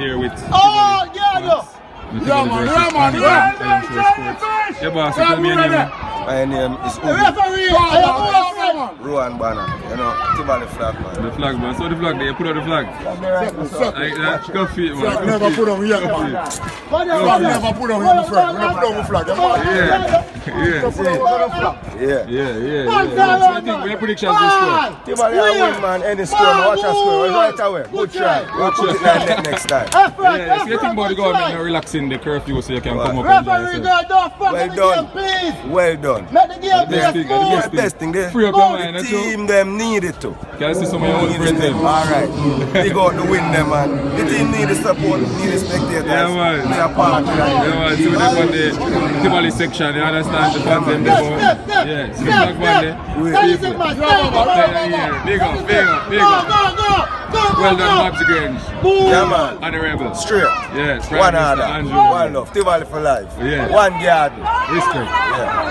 here with Oh, yeah, no. Yeah, boss, tell me your name. My name is Referee, Ruan Banner. You know, Tivoli flag man. The flag, man. So the flag there, put out the flag. Coffee, man. Never put on here, man. Never put on here, flag. Never put on the flag. Yeah. So I think we have predictions this score. Tivoli win, man. Any score, watch a score. Right away. Good try. We'll put it like that next time. Yeah, so you think about the government now relaxing the curfew so you can come up and referee, don't fuck Well with the done. game, please. Well done. Let the game be Best thing, smooth. Best thing there. Free up your mind, The that's all. team them need it too. Can I see some of your old friends then? Alright. They got to win them, man. The team need the support, need the spectators. Yeah, man. They are part of Yeah, man. See them on the Tivoli section, you understand? The fans them there. Yeah, see them back there. Big up. Well done, Babs Grange. Yeah, man. And the Rebels. Straight. Yes. One order. One love. Tivoli for life. Yeah. One garden. Respect. Yeah.